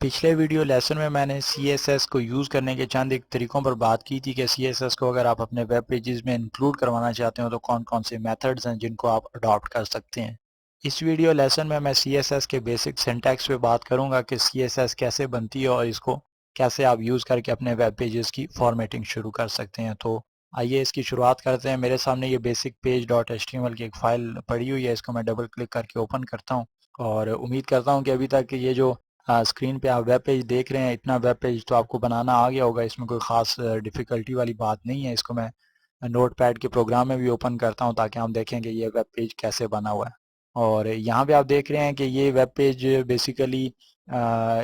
पिछले video lesson में मैंने CSS को यूज़ करने के चंद एक तरीकों पर बात की थी कि CSS को अगर आप अपने वेब पेजेस में इंक्लूड करवाना चाहते हो तो कौन कौन से मेथड्स हैं जिनको आप अडॉप्ट कर सकते हैं। इस वीडियो लेसन में मैं CSS के बेसिक सिंटैक्स पे बात करूंगा कि CSS कैसे बनती है और इसको कैसे आप यूज़ करके अपने वेब पेजेस की फॉर्मेटिंग शुरू कर सकते हैं। तो आइए इसकी शुरुआत करते हैं। मेरे सामने ये बेसिक पेज डॉट HTML की एक फ़ाइल पड़ी हुई है, इसको मैं डबल क्लिक करके ओपन करता हूँ और उम्मीद करता हूँ कि अभी तक ये जो स्क्रीन पे आप वेब पेज देख रहे हैं, इतना वेब पेज तो आपको बनाना आ गया होगा। इसमें कोई ख़ास डिफ़िकल्टी वाली बात नहीं है। इसको मैं नोटपैड के प्रोग्राम में भी ओपन करता हूं ताकि हम देखें कि ये वेब पेज कैसे बना हुआ है। और यहाँ पे आप देख रहे हैं कि ये वेब पेज बेसिकली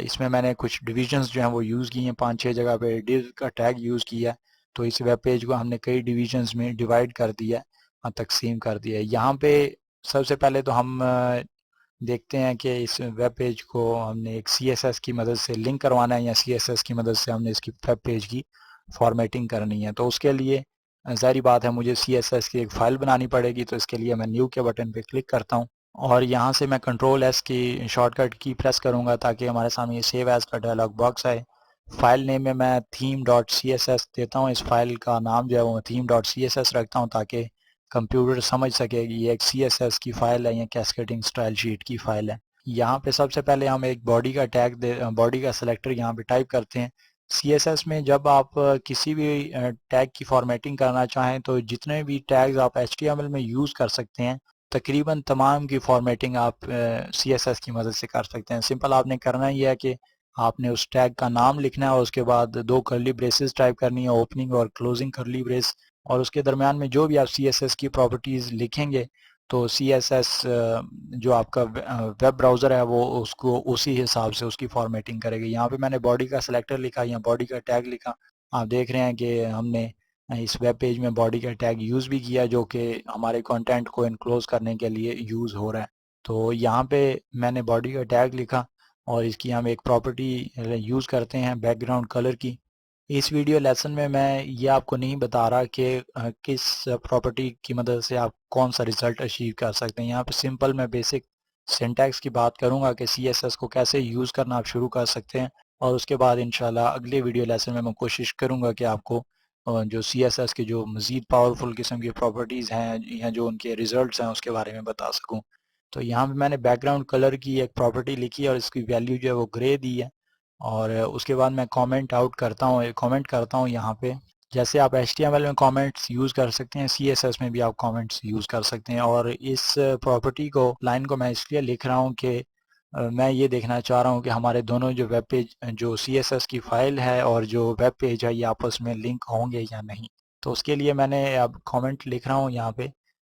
इसमें मैंने कुछ डिविजन्स जो हैं वो यूज़ किए हैं, 5-6 जगह पे div का टैग यूज़ किया है। तो इस वेब पेज को हमने कई डिविजन्स में डिवाइड कर दिया है, तकसीम कर दिया है। यहाँ पे सबसे पहले तो हम देखते हैं कि इस वेब पेज को हमने एक CSS की मदद से लिंक करवाना है या CSS की मदद से हमने इसकी वेब पेज की फॉर्मेटिंग करनी है। तो उसके लिए ज़ाहिर बात है मुझे CSS की एक फ़ाइल बनानी पड़ेगी। तो इसके लिए मैं न्यू के बटन पे क्लिक करता हूँ और यहाँ से मैं कंट्रोल S की शॉर्टकट की प्रेस करूँगा ताकि हमारे सामने ये सेव एज़ का डायलॉग बॉक्स आए। फाइल नेम में मैं theme.css देता हूँ। इस फाइल का नाम जो है वो मैं theme.css रखता हूँ ताकि कंप्यूटर समझ सके कि ये एक CSS की फ़ाइल है या कैस्केडिंग स्टाइल शीट की फ़ाइल है। यहाँ पे सबसे पहले हम एक बॉडी का बॉडी का सिलेक्टर यहाँ पे टाइप करते हैं। CSS में जब आप किसी भी टैग की फॉर्मेटिंग करना चाहें तो जितने भी टैग्स आप HTML में यूज़ कर सकते हैं, तकरीबन तमाम की फॉर्मेटिंग आप CSS की मदद से कर सकते हैं। सिंपल आपने करना ही है कि आपने उस टैग का नाम लिखना है और उसके बाद 2 कर्ली ब्रेसेस टाइप करनी है, ओपनिंग और क्लोजिंग कर्ली ब्रेस, और उसके दरमियान में जो भी आप CSS की प्रॉपर्टीज़ लिखेंगे तो CSS जो आपका वेब ब्राउज़र है वो उसको उसी हिसाब से उसकी फॉर्मेटिंग करेगी। यहाँ पे मैंने बॉडी का सिलेक्टर लिखा या बॉडी का टैग लिखा। आप देख रहे हैं कि हमने इस वेब पेज में बॉडी का टैग यूज़ भी किया जो कि हमारे कंटेंट को एनक्लोज करने के लिए यूज़ हो रहा है। तो यहाँ पे मैंने बॉडी का टैग लिखा और इसकी हम एक प्रॉपर्टी यूज़ करते हैं बैकग्राउंड कलर की। इस वीडियो लेसन में मैं ये आपको नहीं बता रहा कि किस प्रॉपर्टी की मदद से आप कौन सा रिज़ल्ट अचीव कर सकते हैं। यहाँ पे सिंपल मैं बेसिक सिंटैक्स की बात करूँगा कि CSS को कैसे यूज़ करना आप शुरू कर सकते हैं और उसके बाद इंशाल्लाह अगले वीडियो लेसन में मैं कोशिश करूँगा कि आपको जो CSS के जो मज़ीद पावरफुल किस्म की प्रॉपर्टीज़ हैं या जो उनके रिज़ल्ट्स हैं उसके बारे में बता सकूँ। तो यहाँ पे मैंने बैकग्राउंड कलर की एक प्रॉपर्टी लिखी और इसकी वैल्यू जो है वो ग्रे दी है और उसके बाद मैं कमेंट आउट करता हूँ, कमेंट करता हूँ यहाँ पे। जैसे आप HTML में कमेंट्स यूज़ कर सकते हैं, CSS में भी आप कमेंट्स यूज़ कर सकते हैं। और इस प्रॉपर्टी को लाइन को मैं इसलिए लिख रहा हूँ कि मैं ये देखना चाह रहा हूँ कि हमारे दोनों जो वेब पेज जो CSS की फ़ाइल है और जो वेब पेज है ये आपस में लिंक होंगे या नहीं। तो उसके लिए मैंने अब कमेंट लिख रहा हूँ यहाँ पे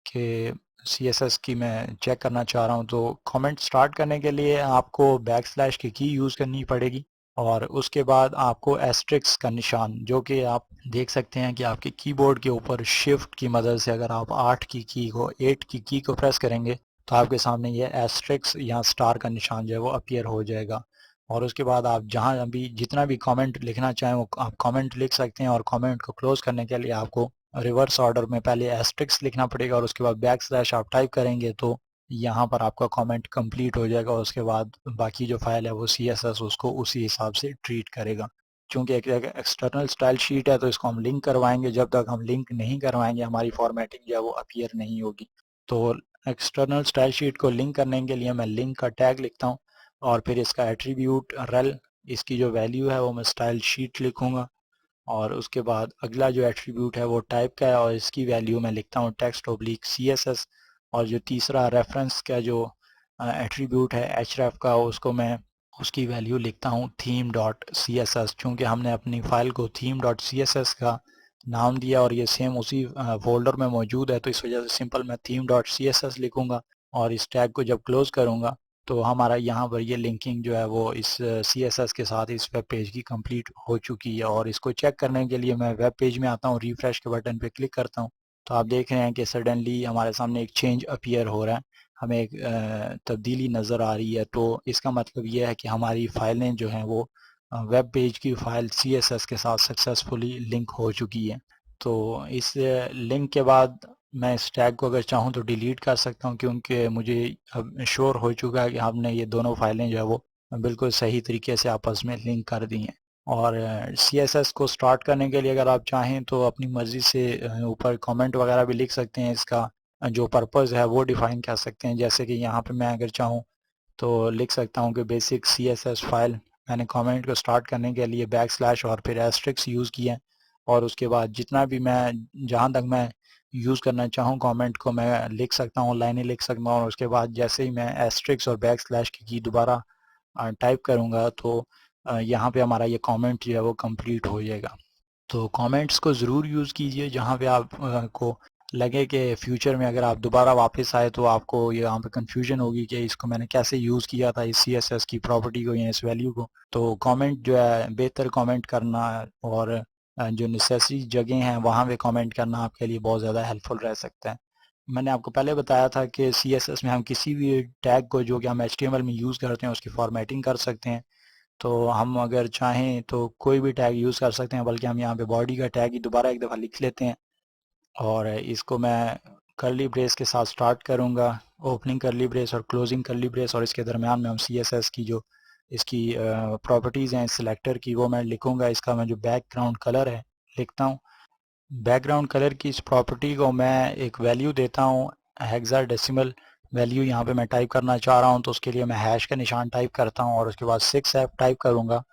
कि CSS की मैं चेक करना चाह रहा हूँ। तो कमेंट स्टार्ट करने के लिए आपको बैकस्लैश की यूज़ करनी पड़ेगी और उसके बाद आपको एस्ट्रिक्स का निशान जो कि आप देख सकते हैं कि आपके कीबोर्ड के ऊपर शिफ्ट की मदद से अगर आप 8 की की को प्रेस करेंगे तो आपके सामने ये एस्ट्रिक्स या स्टार का निशान जो है वो अपीयर हो जाएगा। और उसके बाद आप जहां भी जितना भी कमेंट लिखना चाहें वो आप कमेंट लिख सकते हैं और कमेंट को क्लोज करने के लिए आपको रिवर्स ऑर्डर में पहले एस्ट्रिक्स लिखना पड़ेगा और उसके बाद बैकस्लैश आप टाइप करेंगे तो यहाँ पर आपका कमेंट कंप्लीट हो जाएगा और उसके बाद बाकी जो फाइल है वो CSS उसको उसी हिसाब से ट्रीट करेगा। चूंकि एक एक्सटर्नल स्टाइल शीट है तो इसको हम लिंक करवाएंगे, जब तक हम लिंक नहीं करवाएंगे हमारी फॉर्मेटिंग जो है वो अपीयर नहीं होगी। तो एक्सटर्नल स्टाइल शीट को लिंक करने के लिए मैं लिंक का टैग लिखता हूँ और फिर इसका एट्रीब्यूट रेल, इसकी जो वैल्यू है वो मैं स्टाइल शीट लिखूंगा और उसके बाद अगला जो एट्रीब्यूट है वो टाइप का है और इसकी वैल्यू मैं लिखता हूँ टेक्स्ट ओब्लिक CSS। और जो तीसरा रेफरेंस का जो एट्रीब्यूट है href का उसको मैं उसकी वैल्यू लिखता हूँ theme.css। चूँकि हमने अपनी फाइल को theme.css का नाम दिया और ये सेम उसी फोल्डर में मौजूद है तो इस वजह से सिंपल मैं theme.css लिखूंगा और इस टैग को जब क्लोज करूँगा तो हमारा यहाँ पर ये लिंकिंग जो है वो इस CSS के साथ इस वेब पेज की कंप्लीट हो चुकी है। और इसको चेक करने के लिए मैं वेब पेज में आता हूँ, रिफ्रेश के बटन पे क्लिक करता हूँ तो आप देख रहे हैं कि सडनली हमारे सामने एक चेंज अपीयर हो रहा है, हमें एक तब्दीली नज़र आ रही है। तो इसका मतलब ये है कि हमारी फाइलें जो हैं वो वेब पेज की फ़ाइल CSS के साथ सक्सेसफुली लिंक हो चुकी है। तो इस लिंक के बाद मैं इस टैग को अगर चाहूँ तो डिलीट कर सकता हूँ क्योंकि मुझे अब श्योर हो चुका है कि हमने ये दोनों फाइलें जो है वो बिल्कुल सही तरीके से आपस में लिंक कर दी हैं। और CSS को स्टार्ट करने के लिए अगर आप चाहें तो अपनी मर्ज़ी से ऊपर कमेंट वगैरह भी लिख सकते हैं, इसका जो पर्पज़ है वो डिफ़ाइन कर सकते हैं। जैसे कि यहाँ पे मैं अगर चाहूँ तो लिख सकता हूँ कि बेसिक CSS फाइल, मैंने कमेंट को स्टार्ट करने के लिए बैकस्लैश और फिर एस्ट्रिक्स यूज़ किए हैं, और उसके बाद जितना भी मैं जहाँ तक मैं यूज़ करना चाहूँ कमेंट को मैं लिख सकता हूँ, लाइनें लिख सकता हूँ, और उसके बाद जैसे ही मैं एस्ट्रिक्स और बैकस्लैश की दोबारा टाइप करूँगा तो यहाँ पे हमारा ये कमेंट जो है वो कंप्लीट हो जाएगा। तो कमेंट्स को ज़रूर यूज़ कीजिए जहाँ पे आप को लगे कि फ्यूचर में अगर आप दोबारा वापस आए तो आपको यहाँ पे कंफ्यूजन होगी कि इसको मैंने कैसे यूज़ किया था, इस CSS की प्रॉपर्टी को या इस वैल्यू को। तो कमेंट जो है, बेहतर कमेंट करना और जो नेसेसरी जगह हैं वहाँ पे कमेंट करना आपके लिए बहुत ज़्यादा हेल्पफुल रह सकता है। मैंने आपको पहले बताया था कि CSS में हम किसी भी टैग को जो कि हम HTML में यूज़ करते हैं उसकी फॉर्मेटिंग कर सकते हैं। तो हम अगर चाहें तो कोई भी टैग यूज़ कर सकते हैं, बल्कि हम यहाँ पे बॉडी का टैग ही दोबारा एक दफ़ा लिख लेते हैं, और इसको मैं कर्ली ब्रेस के साथ स्टार्ट करूँगा, ओपनिंग कर्ली ब्रेस और क्लोजिंग कर्ली ब्रेस, और इसके दरमियान में हम CSS की जो इसकी प्रॉपर्टीज़ हैं सिलेक्टर की वो मैं लिखूँगा। इसका मैं जो बैकग्राउंड कलर है लिखता हूँ। बैकग्राउंड कलर की इस प्रॉपर्टी को मैं एक वैल्यू देता हूँ, हेक्साडेसिमल वैल्यू यहाँ पे मैं टाइप करना चाह रहा हूँ, तो उसके लिए मैं हैश का निशान टाइप करता हूँ और उसके बाद 6F टाइप करूँगा।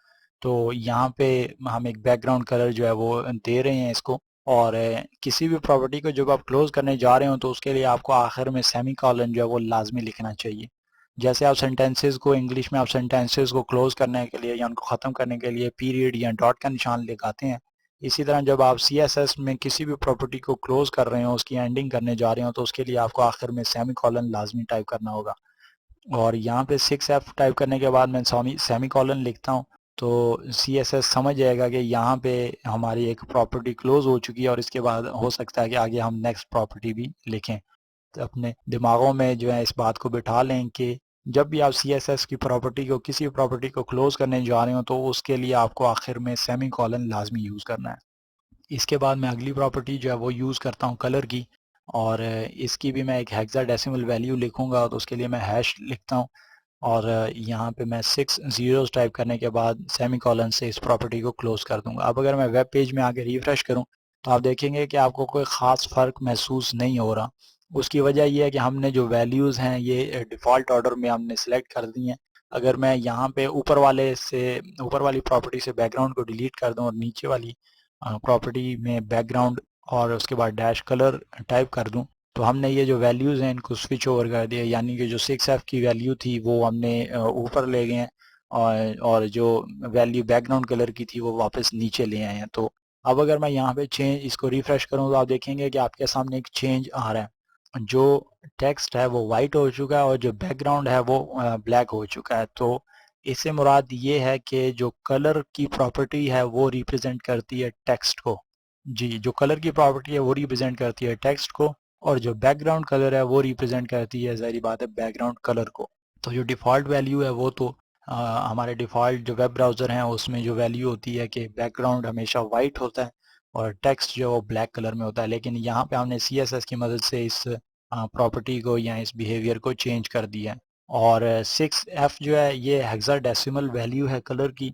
तो यहाँ पे हम एक बैकग्राउंड कलर जो है वो दे रहे हैं इसको। और किसी भी प्रॉपर्टी को जब आप क्लोज करने जा रहे हो तो उसके लिए आपको आखिर में सेमी कॉलन जो है वो लाजमी लिखना चाहिए। जैसे आप सेंटेंसेस को इंग्लिश में आप सेंटेंसेस को क्लोज करने के लिए या उनको ख़त्म करने के लिए पीरियड या डॉट का निशान लगाते हैं, इसी तरह जब आप CSS में किसी भी प्रॉपर्टी को क्लोज कर रहे हो, उसकी एंडिंग करने जा रहे हो, तो उसके लिए आपको आखिर में सेमी कॉलन लाजमी टाइप करना होगा। और यहाँ पे 6F टाइप करने के बाद मैं सेमी कॉलन लिखता हूँ, तो CSS समझ जाएगा कि यहाँ पे हमारी एक प्रॉपर्टी क्लोज हो चुकी है और इसके बाद हो सकता है कि आगे हम नेक्स्ट प्रॉपर्टी भी लिखें। तो अपने दिमागों में जो है इस बात को बिठा लें कि जब भी आप CSS की प्रॉपर्टी को किसी प्रॉपर्टी को क्लोज करने जा रहे हो तो उसके लिए आपको आखिर में सेमी कॉलन लाजमी यूज़ करना है। इसके बाद मैं अगली प्रॉपर्टी जो है वो यूज़ करता हूँ कलर की, और इसकी भी मैं एक हेक्साडेसिमल वैल्यू लिखूंगा, तो उसके लिए मैं हैश लिखता हूँ, और यहाँ पे मैं 6 ज़ीरोज़ टाइप करने के बाद सेमी कॉलन से इस प्रॉपर्टी को क्लोज कर दूंगा। अब अगर मैं वेब पेज में आके रिफ्रेश करूँ तो आप देखेंगे कि आपको कोई ख़ास फ़र्क महसूस नहीं हो रहा। उसकी वजह यह है कि हमने जो वैल्यूज़ हैं ये डिफ़ॉल्ट ऑर्डर में हमने सेलेक्ट कर दी हैं। अगर मैं यहाँ पे ऊपर वाली प्रॉपर्टी से बैकग्राउंड को डिलीट कर दूँ और नीचे वाली प्रॉपर्टी में बैकग्राउंड और उसके बाद डैश कलर टाइप कर दूं, तो हमने ये जो वैल्यूज़ हैं इनको स्विच ओवर कर दिया, यानी कि जो 6F की वैल्यू थी वो हमने ऊपर ले गए हैं, और जो वैल्यू बैकग्राउंड कलर की थी वो वापस नीचे ले आए हैं। तो अब अगर मैं यहाँ पे चेंज इसको रिफ्रेश करूँ तो आप देखेंगे कि आपके सामने एक चेंज आ रहा है। जो टेक्स्ट है वो वाइट हो चुका है और जो बैकग्राउंड है वो ब्लैक हो चुका है। तो इससे मुराद ये है कि जो कलर की प्रॉपर्टी है वो रिप्रेजेंट करती है टेक्स्ट को। जी, जो कलर की प्रॉपर्टी है वो रिप्रेजेंट करती है टेक्स्ट को, और जो बैकग्राउंड कलर है वो रिप्रेजेंट करती है, ज़ाहिर बात है, बैकग्राउंड कलर को। तो जो डिफ़ॉल्ट वैल्यू है वो तो हमारे डिफ़ॉल्ट जो वेब ब्राउज़र हैं उसमें जो वैल्यू होती है कि बैकग्राउंड हमेशा वाइट होता है और टेक्स्ट जो है वो ब्लैक कलर में होता है। लेकिन यहाँ पे हमने CSS की मदद से इस प्रॉपर्टी को या इस बिहेवियर को चेंज कर दिया है। और 6F जो है ये हेक्साडेसिमल वैल्यू है कलर की,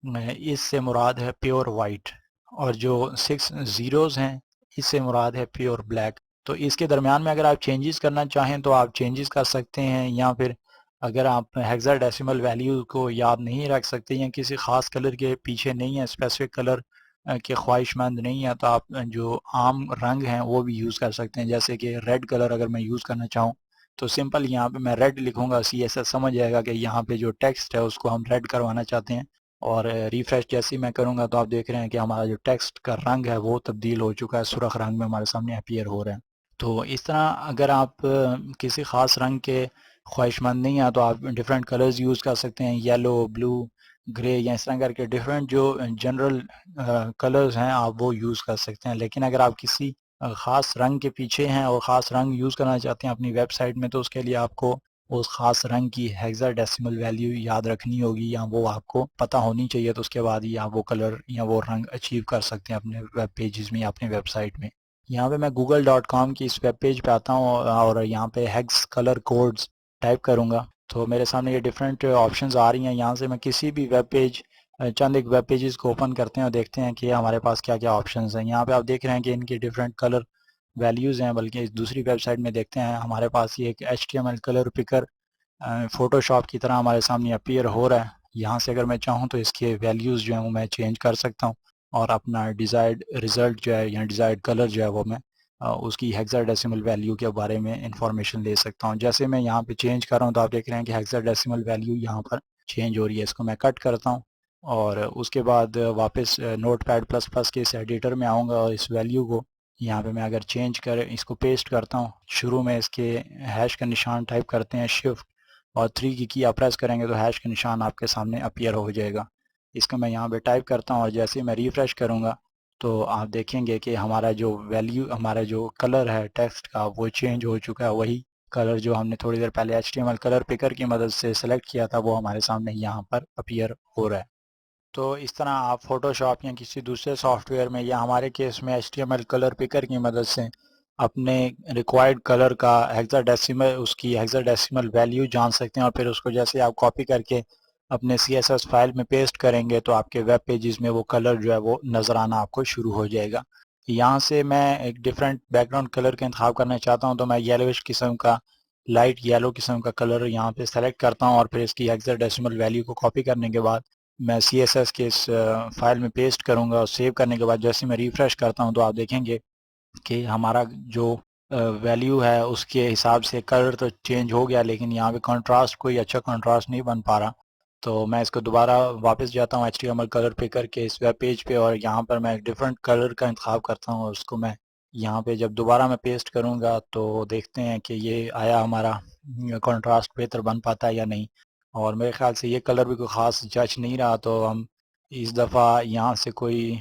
इससे मुराद है प्योर वाइट, और जो 6 ज़ीरोज़ हैं इससे मुराद है प्योर ब्लैक। तो इसके दरमियान में अगर आप चेंजेस करना चाहें तो आप चेंजेस कर सकते हैं, या फिर अगर आप हेक्साडेसिमल वैल्यू को याद नहीं रख सकते या किसी ख़ास कलर के पीछे नहीं है, स्पेसिफिक कलर के ख्वाहिशमंद नहीं है, तो आप जो आम रंग हैं वो भी यूज़ कर सकते हैं। जैसे कि रेड कलर अगर मैं यूज़ करना चाहूँ तो सिंपल यहाँ पे मैं रेड लिखूंगा, CSS समझ जाएगा कि यहाँ पे जो टेक्स्ट है उसको हम रेड करवाना चाहते हैं। और रिफ्रेश जैसे ही मैं करूँगा तो आप देख रहे हैं कि हमारा जो टेक्स्ट का रंग है वो तब्दील हो चुका है, सुर्ख रंग में हमारे सामने अपीयर हो रहा है। तो इस तरह अगर आप किसी ख़ास रंग के ख्वाहिशमंद नहीं हैं तो आप डिफरेंट कलर्स यूज़ कर सकते हैं, येलो, ब्लू, ग्रे, या इस तरह करके डिफरेंट जो जनरल कलर्स हैं आप वो यूज़ कर सकते हैं। लेकिन अगर आप किसी ख़ास रंग के पीछे हैं और ख़ास रंग यूज़ करना चाहते हैं अपनी वेबसाइट में, तो उसके लिए आपको उस ख़ास रंग की हेक्साडेसिमल वैल्यू याद रखनी होगी, या वो आपको पता होनी चाहिए, तो उसके बाद ही आप वो कलर या वो रंग अचीव कर सकते हैं अपने वेब पेजेस में या अपनी वेबसाइट में। यहाँ पे मैं google.com की इस वेब पेज पे आता हूँ और यहाँ पे हेक्स कलर कोड्स टाइप करूँगा तो मेरे सामने ये डिफरेंट ऑप्शंस आ रही हैं। यहाँ से मैं किसी भी वेब पेज, चंद एक वेब पेजेस को ओपन करते हैं और देखते हैं कि हमारे पास क्या क्या ऑप्शंस हैं। यहाँ पे आप देख रहे हैं कि इनकी डिफरेंट कलर वैल्यूज़ हैं। बल्कि इस दूसरी वेबसाइट में देखते हैं, हमारे पास ये एक HTML कलर पिकर फ़ोटोशॉप की तरह हमारे सामने अपीयर हो रहा है। यहाँ से अगर मैं चाहूँ तो इसके वैल्यूज़ जो हैं वो मैं चेंज कर सकता हूँ और अपना डिज़ायर्ड रिज़ल्ट जो है या डिज़ायर्ड कलर जो है वो मैं उसकी हेक्साडेसिमल वैल्यू के बारे में इंफॉर्मेशन ले सकता हूँ। जैसे मैं यहाँ पे चेंज कर रहा हूँ तो आप देख रहे हैं कि हेक्साडेसिमल वैल्यू यहाँ पर चेंज हो रही है। इसको मैं कट करता हूँ और उसके बाद वापस नोटपैड प्लस प्लस के इस एडिटर में आऊँगा और इस वैल्यू को यहाँ पे मैं अगर चेंज कर इसको पेस्ट करता हूँ, शुरू में इसके हैश का निशान टाइप करते हैं, शिफ्ट और 3 की आप प्रेस करेंगे तो हैश का निशान आपके सामने अपीयर हो जाएगा। इसको मैं यहाँ पे टाइप करता हूँ और जैसे ही मैं रिफ्रेश करूँगा तो आप देखेंगे कि हमारा जो वैल्यू, हमारा जो कलर है टेक्स्ट का वो चेंज हो चुका है। वही कलर जो हमने थोड़ी देर पहले HTML कलर पिकर की मदद से सेलेक्ट किया था वो हमारे सामने यहाँ पर अपीयर हो रहा है। तो इस तरह आप फोटोशॉप या किसी दूसरे सॉफ्टवेयर में या हमारे केस में HTML कलर पिकर की मदद से अपने रिक्वायर्ड कलर का हेक्साडेसिमल, उसकी हेक्साडेसिमल वैल्यू जान सकते हैं और फिर उसको जैसे आप कॉपी करके अपने CSS फाइल में पेस्ट करेंगे तो आपके वेब पेजेस में वो कलर जो है वो नज़र आना आपको शुरू हो जाएगा। यहाँ से मैं एक डिफरेंट बैकग्राउंड कलर का इंतखाब करना चाहता हूँ तो मैं येलोइश किस्म का, लाइट येलो किस्म का कलर यहाँ पे सेलेक्ट करता हूँ और फिर इसकी हेक्साडेसिमल वैल्यू को कॉपी करने के बाद मैं CSS के इस फाइल में पेस्ट करूँगा और सेव करने के बाद जैसे मैं रिफ्रेश करता हूँ तो आप देखेंगे कि हमारा जो वैल्यू है उसके हिसाब से कलर तो चेंज हो गया, लेकिन यहाँ पे कंट्रास्ट, कोई अच्छा कंट्रास्ट नहीं बन पा रहा। तो मैं इसको दोबारा वापस जाता हूँ HTML कलर पिकर के इस वेब पेज पे और यहाँ पर मैं एक डिफरेंट कलर का इंतखाब करता हूँ और उसको मैं यहाँ पे जब दोबारा मैं पेस्ट करूँगा तो देखते हैं कि ये आया, हमारा कंट्रास्ट बेहतर बन पाता है या नहीं। और मेरे ख्याल से ये कलर भी कोई ख़ास जच नहीं रहा, तो हम इस दफ़ा यहाँ से कोई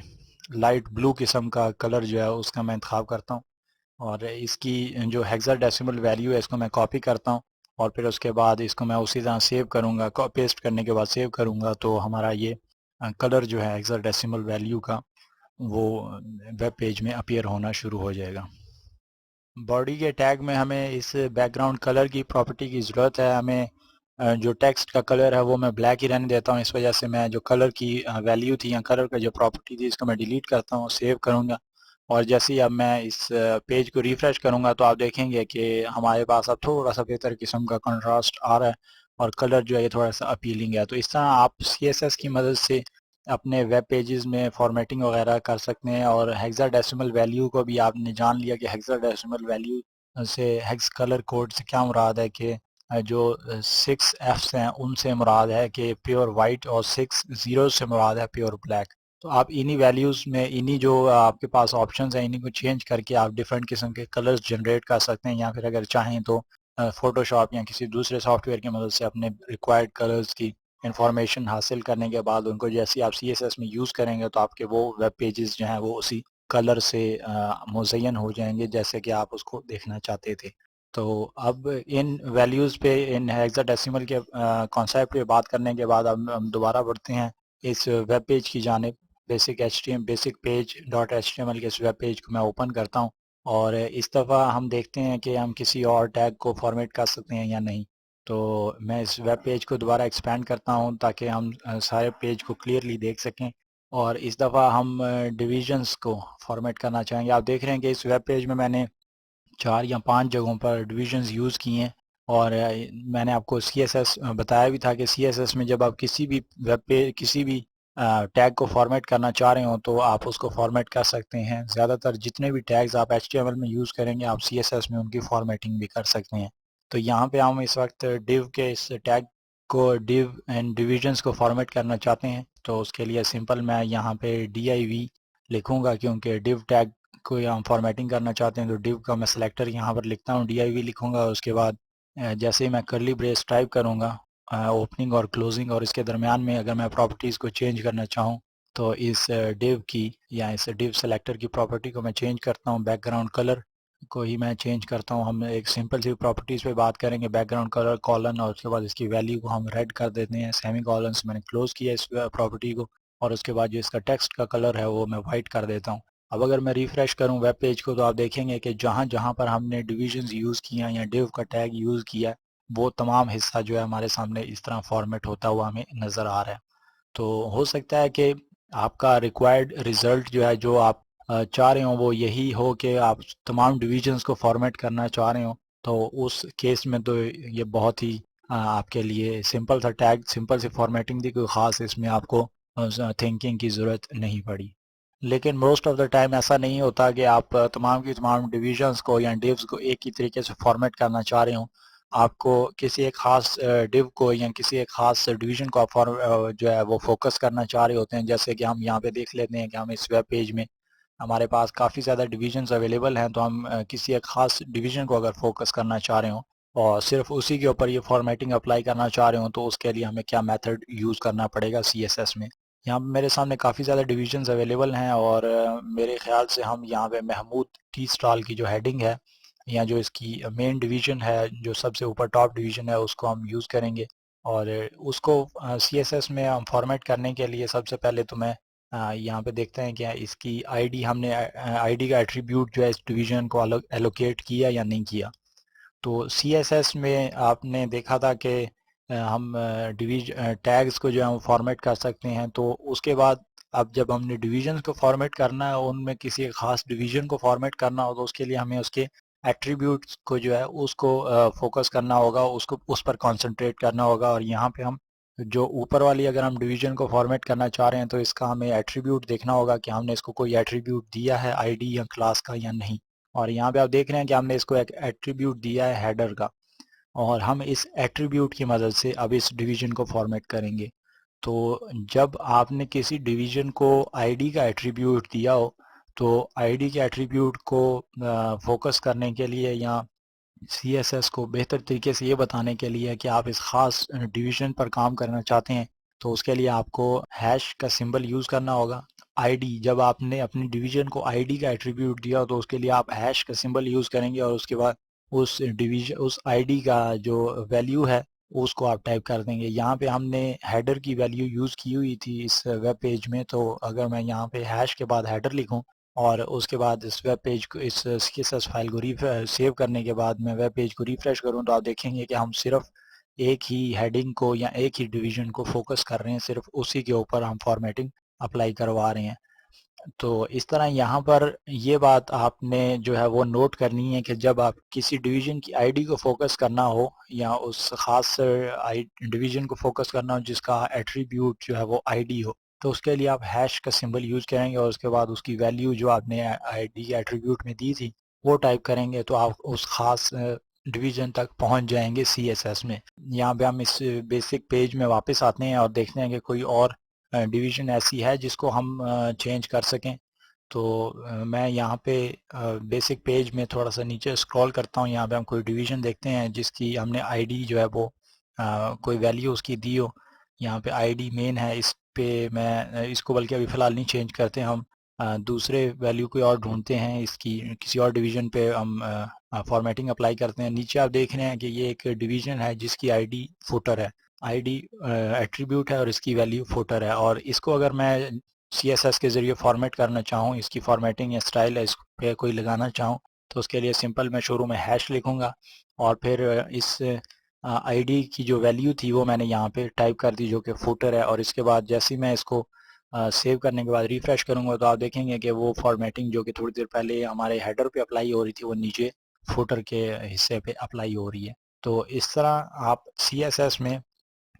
लाइट ब्लू किस्म का कलर जो है उसका मैं इंतखाब करता हूँ और इसकी जो हेक्साडेसिमल वैल्यू है इसको मैं कॉपी करता हूँ और फिर उसके बाद इसको मैं उसी तरह सेव करूँगा। पेस्ट करने के बाद सेव करूँगा तो हमारा ये कलर जो है हेक्साडेसिमल वैल्यू का वो वेब पेज में अपीयर होना शुरू हो जाएगा। बॉडी के टैग में हमें इस बैकग्राउंड कलर की प्रॉपर्टी की ज़रूरत है। हमें जो टेक्स्ट का कलर है वो मैं ब्लैक ही रहने देता हूँ। इस वजह से मैं जो कलर की वैल्यू थी या कलर का जो प्रॉपर्टी थी इसको मैं डिलीट करता हूँ, सेव करूँगा और जैसे ही अब मैं इस पेज को रिफ़्रेश करूँगा तो आप देखेंगे कि हमारे पास अब थोड़ा सा बेहतर किस्म का कंट्रास्ट आ रहा है और कलर जो है ये थोड़ा सा अपीलिंग है। तो इस तरह आप CSS की मदद से अपने वेब पेजेस में फॉर्मेटिंग वगैरह कर सकते हैं और हेक्साडेसिमल वैल्यू को भी आपने जान लिया कि हेक्साडेसिमल वैल्यू से, हेक्स कलर कोड से क्या मुराद है कि जो 6 Fs हैं उनसे मुराद है कि प्योर वाइट और 6 ज़ीरो से मुराद है प्योर ब्लैक। तो आप इन्हीं वैल्यूज़ में, इन्हीं जो आपके पास ऑप्शंस हैं, इन्हीं को चेंज करके आप डिफरेंट किस्म के कलर्स जनरेट कर सकते हैं या फिर अगर चाहें तो फोटोशॉप या किसी दूसरे सॉफ्टवेयर की मदद से अपने रिक्वायर्ड कलर्स की इंफॉर्मेशन हासिल करने के बाद उनको जैसे आप CSS में यूज़ करेंगे तो आपके वो वेब पेजेस जो हैं वो उसी कलर से मुज़य्यन हो जाएंगे जैसे कि आप उसको देखना चाहते थे। तो अब इन वैल्यूज़ पे, इन हेक्साडेसिमल के कॉन्सेप्ट पे बात करने के बाद अब हम दोबारा बढ़ते हैं इस वेब पेज की जानिब। बेसिक पेज डॉट HTML के इस वेब पेज को मैं ओपन करता हूँ और इस दफ़ा हम देखते हैं कि हम किसी और टैग को फॉर्मेट कर सकते हैं या नहीं। तो मैं इस वेब पेज को दोबारा एक्सपेंड करता हूँ ताकि हम सारे पेज को क्लियरली देख सकें और इस दफ़ा हम डिविजन्स को फॉर्मेट करना चाहेंगे। आप देख रहे हैं कि इस वेब पेज में मैंने 4 या 5 जगहों पर डिविजन्स यूज़ किए हैं और मैंने आपको CSS बताया भी था कि CSS में जब आप किसी भी वेब पे किसी भी टैग को फॉर्मेट करना चाह रहे हो तो आप उसको फॉर्मेट कर सकते हैं। ज़्यादातर जितने भी टैग्स आप HTML में यूज़ करेंगे आप CSS में उनकी फॉर्मेटिंग भी कर सकते हैं। तो यहाँ पे हम इस वक्त डिव के इस टैग को, डिव एंड डिविजन्स को फॉर्मेट करना चाहते हैं तो उसके लिए सिंपल मैं यहाँ पे div लिखूँगा क्योंकि डिव टैग कोई हम फॉर्मेटिंग करना चाहते हैं तो डिव का मैं सिलेक्टर यहाँ पर लिखता हूँ, div लिखूँगा। उसके बाद जैसे ही मैं कर्ली ब्रेस टाइप करूँगा ओपनिंग और क्लोजिंग और इसके दरमियान में अगर मैं प्रॉपर्टीज़ को चेंज करना चाहूँ तो इस डिव की या इस डिव सेलेक्टर की प्रॉपर्टी को मैं चेंज करता हूँ। बैकग्राउंड कलर को ही मैं चेंज करता हूँ। हम एक सिंपल सी प्रॉपर्टीज़ पे बात करेंगे, बैकग्राउंड कलर कॉलन, और उसके बाद इसकी वैल्यू को हम रेड कर देते हैं सेमी कॉलन से। मैंने क्लोज किया इस प्रॉपर्टी को और उसके बाद जो इसका टेक्स्ट का कलर है वो मैं वाइट कर देता हूँ। अब अगर मैं रिफ़्रेश करूं वेब पेज को तो आप देखेंगे कि जहां जहां पर हमने डिविजन्स यूज़ किया या डिव का टैग यूज़ किया वो तमाम हिस्सा जो है हमारे सामने इस तरह फॉर्मेट होता हुआ हमें नज़र आ रहा है। तो हो सकता है कि आपका रिक्वायर्ड रिज़ल्ट जो है, जो आप चाह रहे हो, वो यही हो कि आप तमाम डिविजन्स को फॉर्मेट करना चाह रहे हो। तो उस केस में तो ये बहुत ही आपके लिए सिंपल सा टैग, सिंपल सी फॉर्मेटिंग थी, कोई ख़ास इसमें आपको थिंकिंग की ज़रूरत नहीं पड़ी। लेकिन मोस्ट ऑफ द टाइम ऐसा नहीं होता कि आप तमाम की तमाम डिविजन्स को या डिव्स को एक ही तरीके से फॉर्मेट करना चाह रहे हो। आपको किसी एक ख़ास डिव को या किसी एक ख़ास डिवीज़न को आप जो है वो फ़ोकस करना चाह रहे होते हैं। जैसे कि हम यहाँ पे देख लेते हैं कि हम इस वेब पेज में हमारे पास काफ़ी ज़्यादा डिवीजन्स अवेलेबल हैं, तो हम किसी एक ख़ास डिवीज़न को अगर फ़ोकस करना चाह रहे हो और सिर्फ उसी के ऊपर ये फॉर्मेटिंग अप्लाई करना चाह रहे हो, तो उसके लिए हमें क्या मेथड यूज़ करना पड़ेगा CSS में। यहाँ पे मेरे सामने काफ़ी ज़्यादा डिवीजन्स अवेलेबल हैं और मेरे ख़्याल से हम यहाँ पे महमूद टी स्टॉल की जो हेडिंग है या जो इसकी मेन डिवीज़न है, जो सबसे ऊपर टॉप डिवीज़न है, उसको हम यूज़ करेंगे। और उसको CSS में हम फॉर्मेट करने के लिए सबसे पहले तो मैं यहाँ पे देखते हैं कि इसकी आईडी, हमने आईडी का एट्रीब्यूट जो है इस डिवीज़न को अलग एलोकेट किया या नहीं किया। तो CSS में आपने देखा था कि हम टैग्स को जो है हम फॉर्मेट कर सकते हैं। तो उसके बाद अब जब हमने डिवीजन्स को फॉर्मेट करना है, उनमें किसी एक ख़ास डिवीज़न को फॉर्मेट करना हो, तो उसके लिए हमें उसके एट्रीब्यूट्स को जो है उसको फोकस करना होगा, उसको उस पर कंसंट्रेट करना होगा। और यहाँ पे हम जो ऊपर वाली, अगर हम डिवीज़न को फॉर्मेट करना चाह रहे हैं, तो इसका हमें एट्रीब्यूट देखना होगा कि हमने इसको कोई एट्रीब्यूट दिया है आईडी या क्लास का या नहीं। और यहाँ पे आप देख रहे हैं कि हमने इसको एक एट्रीब्यूट दिया है हेडर का, और हम इस एट्रीब्यूट की मदद से अब इस डिवीजन को फॉर्मेट करेंगे। तो जब आपने किसी डिवीजन को आईडी का एट्रीब्यूट दिया हो, तो आईडी के एट्रीब्यूट को फोकस करने के लिए या CSS को बेहतर तरीके से ये बताने के लिए कि आप इस ख़ास डिवीज़न पर काम करना चाहते हैं, तो उसके लिए आपको हैश का सिंबल यूज़ करना होगा। आईडी, जब आपने अपनी डिवीज़न को आईडी का एट्रीब्यूट दिया, तो उसके लिए आप हैश का सिंबल यूज़ करेंगे और उसके बाद उस आईडी का जो वैल्यू है उसको आप टाइप कर देंगे। यहाँ पे हमने हेडर की वैल्यू यूज़ की हुई थी इस वेब पेज में, तो अगर मैं यहाँ पे हैश के बाद हेडर लिखूँ और उसके बाद इस वेब पेज को, इस CSS फाइल को सेव करने के बाद मैं वेब पेज को रिफ्रेश करूं, तो आप देखेंगे कि हम सिर्फ एक ही हेडिंग को या एक ही डिवीजन को फोकस कर रहे हैं, सिर्फ उसी के ऊपर हम फॉर्मेटिंग अप्लाई करवा रहे हैं। तो इस तरह यहाँ पर ये बात आपने जो है वो नोट करनी है कि जब आप किसी डिवीजन की आईडी को फोकस करना हो या उस खास डिवीजन को फोकस करना हो जिसका एट्रीब्यूट जो है वो आईडी हो, तो उसके लिए आप हैश का सिंबल यूज करेंगे और उसके बाद उसकी वैल्यू जो आपने आईडी एट्रीब्यूट में दी थी वो टाइप करेंगे, तो आप उस खास डिवीजन तक पहुंच जाएंगे CSS में। यहाँ पे हम इस बेसिक पेज में वापस आते हैं और देखते हैं कि कोई और डिवीज़न ऐसी है जिसको हम चेंज कर सकें। तो मैं यहाँ पे बेसिक पेज में थोड़ा सा नीचे स्क्रॉल करता हूँ। यहाँ पे हम कोई डिवीज़न देखते हैं जिसकी हमने आईडी जो है वो कोई वैल्यू उसकी दी हो। यहाँ पे आईडी मेन है, इस पे मैं इसको बल्कि अभी फ़िलहाल नहीं चेंज करते, हम दूसरे वैल्यू कोई और ढूंढते हैं, इसकी किसी और डिवीज़न पे हम फॉर्मेटिंग अप्लाई करते हैं। नीचे आप देख रहे हैं कि ये एक डिवीज़न है जिसकी आईडी फुटर है, आईडी एट्रीब्यूट है और इसकी वैल्यू फुटर है। और इसको अगर मैं CSS के ज़रिए फॉर्मेट करना चाहूँ, इसकी फॉर्मेटिंग या स्टाइल है इस पे कोई लगाना चाहूँ, तो उसके लिए सिंपल मैं शुरू में हैश लिखूँगा और फिर इस आईडी की जो वैल्यू थी वो मैंने यहाँ पे टाइप कर दी, जो कि फुटर है। और इसके बाद जैसे ही मैं इसको सेव करने के बाद रिफ्रेश करूँगा, तो आप देखेंगे कि वो फॉर्मेटिंग जो कि थोड़ी देर पहले हमारे हेडर पे अप्लाई हो रही थी, वो नीचे फुटर के हिस्से पे अप्लाई हो रही है। तो इस तरह आप CSS में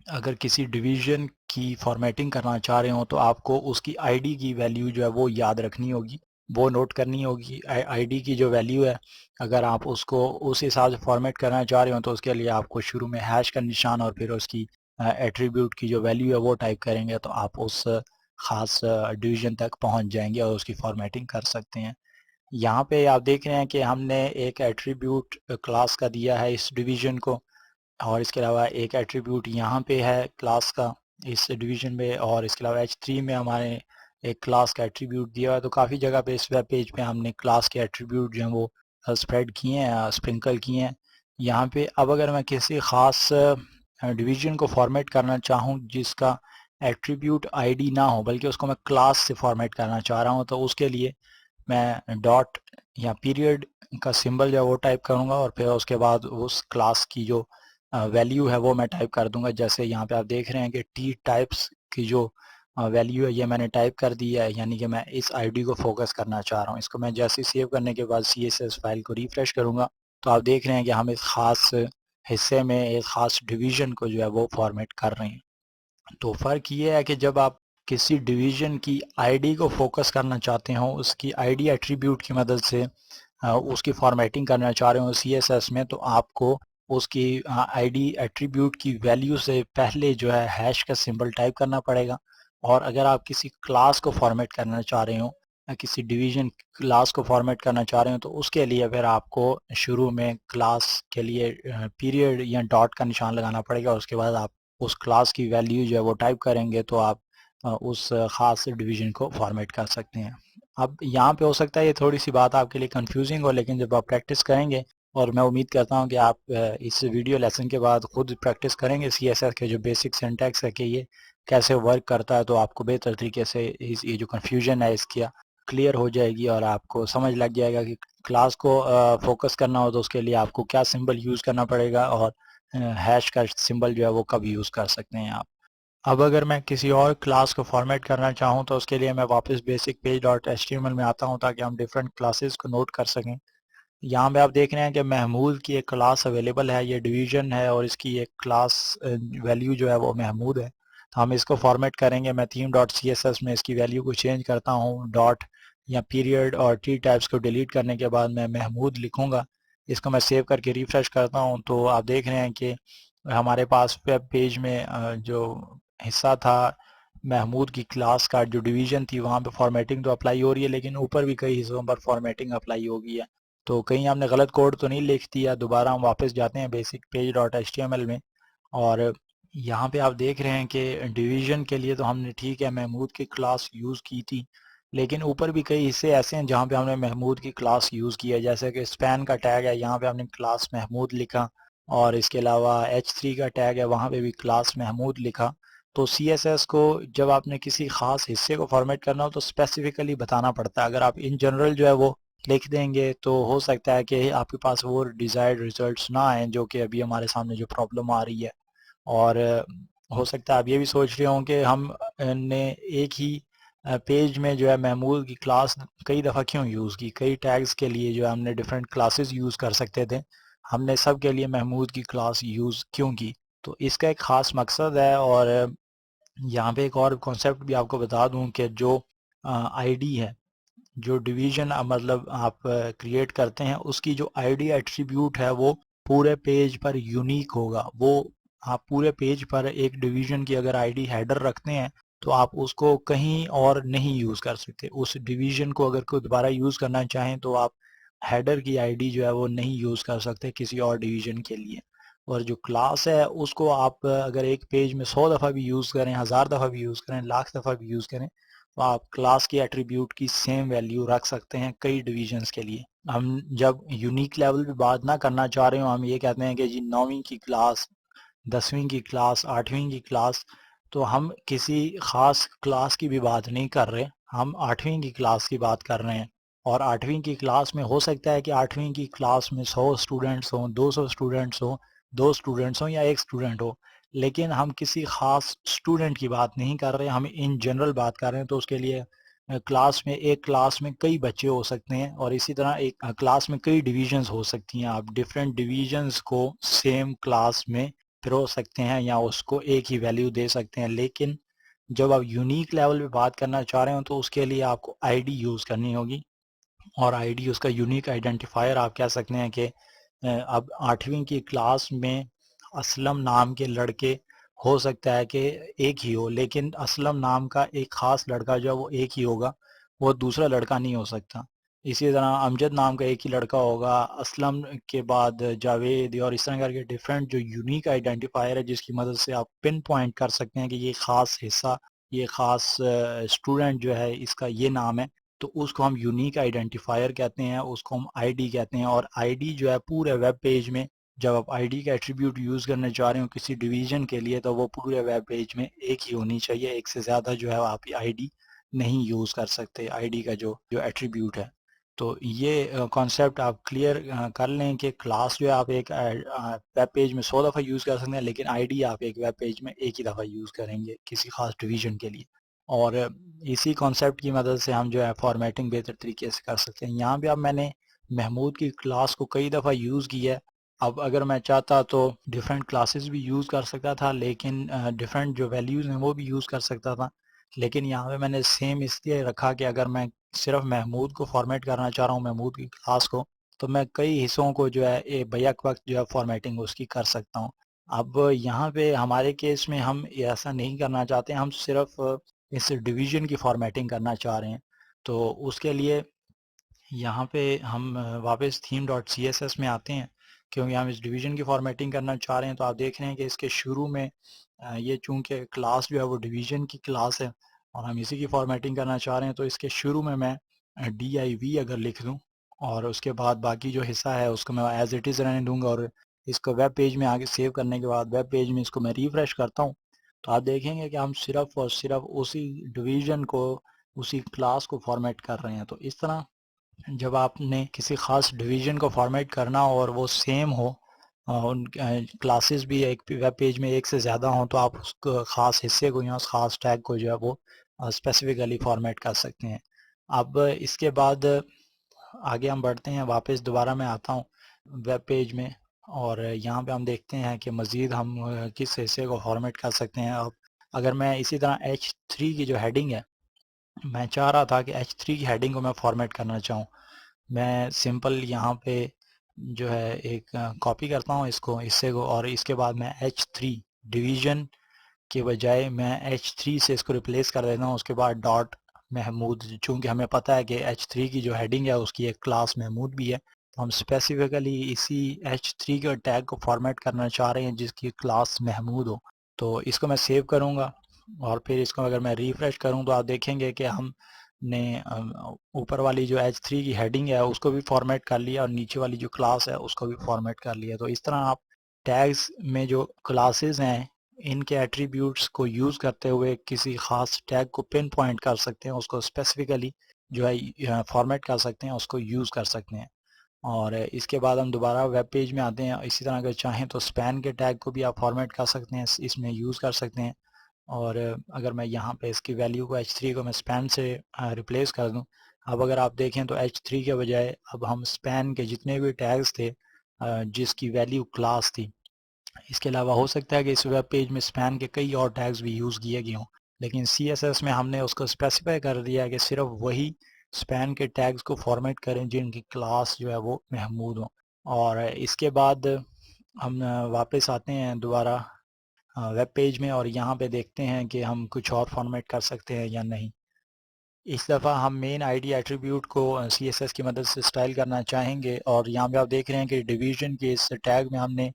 अगर किसी डिवीजन की फॉर्मेटिंग करना चाह रहे हो, तो आपको उसकी आईडी की वैल्यू जो है वो याद रखनी होगी, वो नोट करनी होगी। आईडी की जो वैल्यू है, अगर आप उसको उस हिसाब से फॉर्मेट करना चाह रहे हो, तो उसके लिए आपको शुरू में हैश का निशान और फिर उसकी एट्रीब्यूट की जो वैल्यू है वो टाइप करेंगे, तो आप उस ख़ास डिवीजन तक पहुंच जाएंगे और उसकी फॉर्मेटिंग कर सकते हैं। यहाँ पे आप देख रहे हैं कि हमने एक एट्रीब्यूट क्लास का दिया है इस डिवीजन को, और इसके अलावा एक एट्रीब्यूट यहाँ पे है क्लास का इस डिवीजन में, और इसके अलावा H3 में हमारे एक क्लास का एट्रीब्यूट दिया हुआ है। तो काफ़ी जगह पे इस वेब पेज पे हमने क्लास के एट्रीब्यूट जो हैं वो स्प्रेड किए हैं, स्प्रिंकल किए हैं यहाँ पे। अब अगर मैं किसी ख़ास डिवीजन को फॉर्मेट करना चाहूँ जिसका एट्रीब्यूट आईडी ना हो, बल्कि उसको मैं क्लास से फॉर्मेट करना चाह रहा हूँ, तो उसके लिए मैं डॉट या पीरियड का सिंबल जो है वो टाइप करूँगा और फिर उसके बाद उस क्लास की जो वैल्यू है वो मैं टाइप कर दूंगा। जैसे यहाँ पे आप देख रहे हैं कि टी टाइप्स की जो वैल्यू है ये मैंने टाइप कर दी है, यानी कि मैं इस आईडी को फोकस करना चाह रहा हूँ। इसको मैं जैसे ही सेव करने के बाद CSS फाइल को रिफ्रेश करूँगा तो आप देख रहे हैं कि हम इस खास हिस्से में एक खास डिवीजन को जो है वो फॉर्मेट कर रहे हैं। तो फ़र्क ये है कि जब आप किसी डिवीजन की आईडी को फोकस करना चाहते हो, उसकी आईडी एट्रीब्यूट की मदद से उसकी फॉर्मेटिंग करना चाह रहे हो CSS में, तो आपको उसकी आईडी एट्रीब्यूट की वैल्यू से पहले जो है हैश का सिंबल टाइप करना पड़ेगा। और अगर आप किसी क्लास को फॉर्मेट करना चाह रहे हो या किसी डिवीजन क्लास को फॉर्मेट करना चाह रहे हो तो उसके लिए फिर आपको शुरू में क्लास के लिए पीरियड या डॉट का निशान लगाना पड़ेगा। उसके बाद आप उस क्लास की वैल्यू जो है वो टाइप करेंगे तो आप उस ख़ास डिवीज़न को फॉर्मेट कर सकते हैं। अब यहाँ पे हो सकता है ये थोड़ी सी बात आपके लिए कंफ्यूजिंग हो, लेकिन जब आप प्रैक्टिस करेंगे, और मैं उम्मीद करता हूँ कि आप इस वीडियो लेसन के बाद खुद प्रैक्टिस करेंगे CSS के जो बेसिक सिंटैक्स है कि ये कैसे वर्क करता है, तो आपको बेहतर तरीके से ये जो कन्फ्यूजन है इसकी क्लियर हो जाएगी और आपको समझ लग जाएगा कि क्लास को फोकस करना हो तो उसके लिए आपको क्या सिंबल यूज़ करना पड़ेगा और हैश का सिंबल जो है वो कब यूज़ कर सकते हैं आप। अब अगर मैं किसी और क्लास को फॉर्मेट करना चाहूँ तो उसके लिए मैं वापस बेसिक पेज डॉट HTML में आता हूँ ताकि हम डिफरेंट क्लासेस को नोट कर सकें। यहाँ पे आप देख रहे हैं कि महमूद की एक क्लास अवेलेबल है, ये डिवीजन है और इसकी एक क्लास वैल्यू जो है वो महमूद है। तो हम इसको फॉर्मेट करेंगे। मैं थीम डॉट CSS में इसकी वैल्यू को चेंज करता हूँ, डॉट या पीरियड और टी टाइप्स को डिलीट करने के बाद मैं महमूद लिखूँगा। इसको मैं सेव करके रिफ्रेश करता हूँ तो आप देख रहे हैं कि हमारे पास वेब पेज में जो हिस्सा था महमूद की क्लास का, जो डिवीजन थी वहाँ पे फॉर्मेटिंग तो अप्लाई हो रही है, लेकिन ऊपर भी कई हिस्सों पर फॉर्मेटिंग अप्लाई हो गई है। तो कहीं हमने गलत कोड तो नहीं लिख दिया। दोबारा हम वापस जाते हैं बेसिक पेज डॉट HTML में और यहाँ पे आप देख रहे हैं कि डिवीजन के लिए तो हमने ठीक है महमूद की क्लास यूज़ की थी, लेकिन ऊपर भी कई हिस्से ऐसे हैं जहाँ पे हमने महमूद की क्लास यूज़ की है। जैसे कि स्पैन का टैग है, यहाँ पे हमने क्लास महमूद लिखा, और इसके अलावा H3 का टैग है, वहाँ पे भी क्लास महमूद लिखा। तो CSS को जब आपने किसी खास हिस्से को फॉर्मेट करना हो तो स्पेसिफिकली बताना पड़ता है। अगर आप इन जनरल जो है वो लिख देंगे तो हो सकता है कि आपके पास वो डिज़ायर्ड रिजल्ट्स ना आए जो कि अभी हमारे सामने जो प्रॉब्लम आ रही है। और हो सकता है आप ये भी सोच रहे हों कि हम ने एक ही पेज में जो है महमूद की क्लास कई दफ़ा क्यों यूज़ की, कई टैग्स के लिए जो है हमने डिफरेंट क्लासेस यूज़ कर सकते थे, हमने सब के लिए महमूद की क्लास यूज़ क्यों की। तो इसका एक ख़ास मकसद है। और यहाँ पे एक और कॉन्सेप्ट भी आपको बता दूं कि जो आईडी है, जो डिवीजन मतलब आप क्रिएट करते हैं, उसकी जो आईडी एट्रीब्यूट है वो पूरे पेज पर यूनिक होगा। वो आप पूरे पेज पर एक डिवीजन की अगर आईडी हेडर रखते हैं तो आप उसको कहीं और नहीं यूज़ कर सकते। उस डिवीजन को अगर कोई दोबारा यूज़ करना चाहें तो आप हेडर की आईडी जो है वो नहीं यूज़ कर सकते किसी और डिवीजन के लिए। और जो क्लास है उसको आप अगर एक पेज में 100 दफ़ा भी यूज़ करें, 1000 दफ़ा भी यूज़ करें, लाख दफ़ा भी यूज़ करें, तो आप क्लास के एट्रीब्यूट की सेम वैल्यू रख सकते हैं कई डिवीजन्स के लिए। हम जब यूनिक लेवल पे बात ना करना चाह रहे हो, हम ये कहते हैं कि जी 9वीं की क्लास, 10वीं की क्लास, 8वीं की क्लास, तो हम किसी ख़ास क्लास की भी बात नहीं कर रहे, हम 8वीं की क्लास की बात कर रहे हैं। और 8वीं की क्लास में हो सकता है कि 8वीं की क्लास में 100 स्टूडेंट्स हों, 200 स्टूडेंट्स हों, 2 स्टूडेंट्स हों या 1 स्टूडेंट हो, लेकिन हम किसी ख़ास स्टूडेंट की बात नहीं कर रहे, हम इन जनरल बात कर रहे हैं। तो उसके लिए एक क्लास में कई बच्चे हो सकते हैं और इसी तरह एक क्लास में कई डिविजन्स हो सकती हैं। आप डिफरेंट डिविजन्स को सेम क्लास में पिरो सकते हैं या उसको एक ही वैल्यू दे सकते हैं। लेकिन जब आप यूनिक लेवल पे बात करना चाह रहे हो तो उसके लिए आपको आईडी यूज़ करनी होगी, और आईडी उसका यूनिक आइडेंटिफायर आप कह सकते हैं कि अब 8वीं की क्लास में असलम नाम के लड़के हो सकता है कि एक ही हो, लेकिन असलम नाम का एक ख़ास लड़का जो है वो एक ही होगा, वो दूसरा लड़का नहीं हो सकता। इसी तरह अमजद नाम का एक ही लड़का होगा, असलम के बाद जावेद, और इस तरह करके डिफरेंट जो यूनिक आइडेंटिफायर है जिसकी मदद से आप पिन पॉइंट कर सकते हैं कि ये ख़ास हिस्सा, ये ख़ास स्टूडेंट जो है इसका ये नाम है, तो उसको हम यूनिक आइडेंटिफायर कहते हैं, उसको हम आईडी कहते हैं। और आईडी जो है पूरे वेब पेज में, जब आप आईडी का एट्रीब्यूट यूज़ करने जा रहे हो किसी डिवीजन के लिए, तो वो पूरे वेब पेज में एक ही होनी चाहिए, एक से ज़्यादा जो है आप आईडी नहीं यूज़ कर सकते, आईडी का जो जो एट्रीब्यूट है। तो ये कॉन्सेप्ट आप क्लियर कर लें कि क्लास जो है आप एक वेब पेज में 100 दफ़ा यूज़ कर सकते हैं, लेकिन आईडी आप एक वेब पेज में एक ही दफ़ा यूज़ करेंगे किसी खास डिवीज़न के लिए। और इसी कॉन्सेप्ट की मदद से हम जो है फॉर्मेटिंग बेहतर तरीके से कर सकते हैं। यहाँ पे अब मैंने महमूद की क्लास को कई दफ़ा यूज़ किया है। अब अगर मैं चाहता तो डिफरेंट क्लासेस भी यूज़ कर सकता था, लेकिन डिफरेंट जो वैल्यूज़ हैं वो भी यूज़ कर सकता था। लेकिन यहाँ पे मैंने सेम इसलिए रखा कि अगर मैं सिर्फ महमूद को फॉर्मेट करना चाह रहा हूँ, महमूद की क्लास को, तो मैं कई हिस्सों को जो है बैक वक्त जो है फॉर्मेटिंग उसकी कर सकता हूँ। अब यहाँ पे हमारे केस में हम ऐसा नहीं करना चाहते, हम सिर्फ इस डिवीज़न की फॉर्मेटिंग करना चाह रहे हैं। तो उसके लिए यहाँ पे हम वापस theme dot C S S में आते हैं, क्योंकि हम इस डिवीज़न की फॉर्मेटिंग करना चाह रहे हैं। तो आप देख रहे हैं कि इसके शुरू में ये चूँकि क्लास जो है वो डिवीज़न की क्लास है और हम इसी की फॉर्मेटिंग करना चाह रहे हैं, तो इसके शुरू में मैं div अगर लिख दूँ और उसके बाद बाकी जो हिस्सा है उसको मैं एज़ इट इज़ रहने दूँगा, और इसको वेब पेज में आगे सेव करने के बाद वेब पेज में इसको मैं रिफ्रेश करता हूँ, तो आप देखेंगे कि हम सिर्फ और सिर्फ उसी डिवीज़न को, उसी क्लास को फॉर्मेट कर रहे हैं। तो इस तरह जब आपने किसी ख़ास डिवीज़न को फॉर्मेट करना हो और वो सेम हो, उन क्लासेस भी एक वेब पेज में एक से ज़्यादा हों, तो आप उस ख़ास हिस्से को या उस ख़ास टैग को जो है वो स्पेसिफिकली फॉर्मेट कर सकते हैं। अब इसके बाद आगे हम बढ़ते हैं, वापस दोबारा मैं आता हूँ वेब पेज में, और यहाँ पे हम देखते हैं कि मज़ीद हम किस हिस्से को फॉर्मेट कर सकते हैं। अब अगर मैं इसी तरह H3 की जो हेडिंग है, मैं चाह रहा था कि H3 की हेडिंग को मैं फॉर्मेट करना चाहूँ, मैं सिंपल यहाँ पे जो है एक कॉपी करता हूँ इसको, हिस्से को, और इसके बाद मैं H3 डिवीज़न के बजाय मैं H3 से इसको रिप्लेस कर देता हूँ। उसके बाद डॉट महमूद, चूँकि हमें पता है कि H3 की जो हेडिंग है उसकी एक क्लास महमूद भी है, तो हम स्पेसिफिकली इसी H3 के टैग को फॉर्मेट करना चाह रहे हैं जिसकी क्लास महमूद हो। तो इसको मैं सेव करूँगा और फिर इसको अगर मैं रिफ़्रेश करूँ तो आप देखेंगे कि हमने ऊपर वाली जो H3 की हेडिंग है उसको भी फॉर्मेट कर लिया और नीचे वाली जो क्लास है उसको भी फॉर्मेट कर लिया। तो इस तरह आप टैग्स में जो क्लासेस हैं इनके एट्रीब्यूट्स को यूज़ करते हुए किसी ख़ास टैग को पिन पॉइंट कर सकते हैं, उसको स्पेसिफिकली जो है फॉर्मेट कर सकते हैं, उसको यूज़ कर सकते हैं। और इसके बाद हम दोबारा वेब पेज में आते हैं। इसी तरह अगर चाहें तो स्पैन के टैग को भी आप फॉर्मेट कर सकते हैं, इसमें यूज़ कर सकते हैं। और अगर मैं यहाँ पे इसकी वैल्यू को H3 को मैं स्पैन से रिप्लेस कर दूँ, अब अगर आप देखें तो H3 के बजाय अब हम स्पैन के जितने भी टैग्स थे जिसकी वैल्यू क्लास थी, इसके अलावा हो सकता है कि इस वेब पेज में स्पैन के कई और टैग्स भी यूज़ किए गए हों, लेकिन CSS में हमने उसको स्पेसिफाई कर दिया है कि सिर्फ वही स्पैन के टैग्स को फॉर्मेट करें जिनकी क्लास जो है वो महमूद हो। और इसके बाद हम वापस आते हैं दोबारा वेब पेज में, और यहाँ पे देखते हैं कि हम कुछ और फॉर्मेट कर सकते हैं या नहीं। इस दफ़ा हम मेन आईडी एट्रीब्यूट को CSS की मदद से स्टाइल करना चाहेंगे, और यहाँ पे आप देख रहे हैं कि डिवीज़न के इस टैग में हमने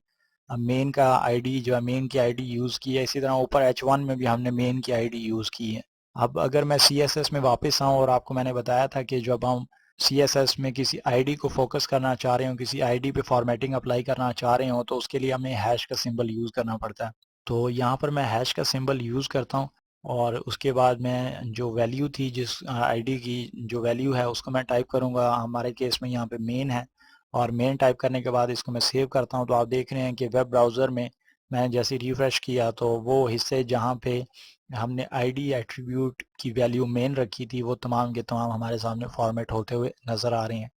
मेन का आईडी जो है, मेन की आईडी यूज़ की है। इसी तरह ऊपर H1 में भी हमने मेन की आईडी यूज़ की है। अब अगर मैं CSS में वापस आऊँ, और आपको मैंने बताया था कि जब हम CSS में किसी आईडी को फोकस करना चाह रहे हो, किसी आईडी पे फॉर्मेटिंग अप्लाई करना चाह रहे हो, तो उसके लिए हमें हैश का सिंबल यूज़ करना पड़ता है। तो यहाँ पर मैं हैश का सिंबल यूज़ करता हूँ, और उसके बाद मैं जो वैल्यू थी, जिस आईडी की जो वैल्यू है उसको मैं टाइप करूँगा। हमारे केस में यहाँ पे मेन है, और मेन टाइप करने के बाद इसको मैं सेव करता हूँ। तो आप देख रहे हैं कि वेब ब्राउज़र में मैंने जैसे रिफ़्रेश किया तो वो हिस्से जहाँ पे हमने आईडी एट्रीब्यूट की वैल्यू मेन रखी थी वो तमाम के तमाम हमारे सामने फॉर्मेट होते हुए नज़र आ रहे हैं।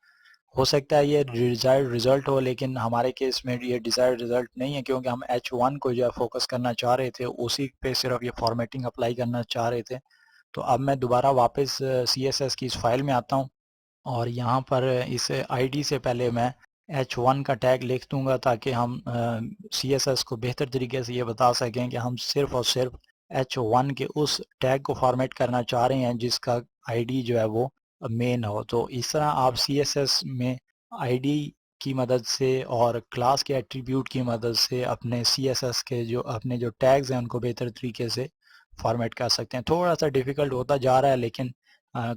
हो सकता है ये डिज़ायर्ड रिज़ल्ट हो, लेकिन हमारे केस में ये डिज़ायर्ड रिज़ल्ट नहीं है, क्योंकि हम H1 को जो है फोकस करना चाह रहे थे, उसी पे सिर्फ ये फॉर्मेटिंग अप्लाई करना चाह रहे थे। तो अब मैं दोबारा वापस CSS की इस फाइल में आता हूँ, और यहाँ पर इस आईडी से पहले मैं H1 का टैग लिख दूंगा, ताकि हम CSS को बेहतर तरीके से ये बता सकें कि हम सिर्फ और सिर्फ H1 के उस टैग को फॉर्मेट करना चाह रहे हैं जिसका आईडी जो है वो मेन हो। तो इस तरह आप CSS में आईडी की मदद से और क्लास के एट्रीब्यूट की मदद से अपने CSS के जो अपने जो टैग्स हैं उनको बेहतर तरीके से फॉर्मेट कर सकते हैं। थोड़ा सा डिफ़िकल्ट होता जा रहा है, लेकिन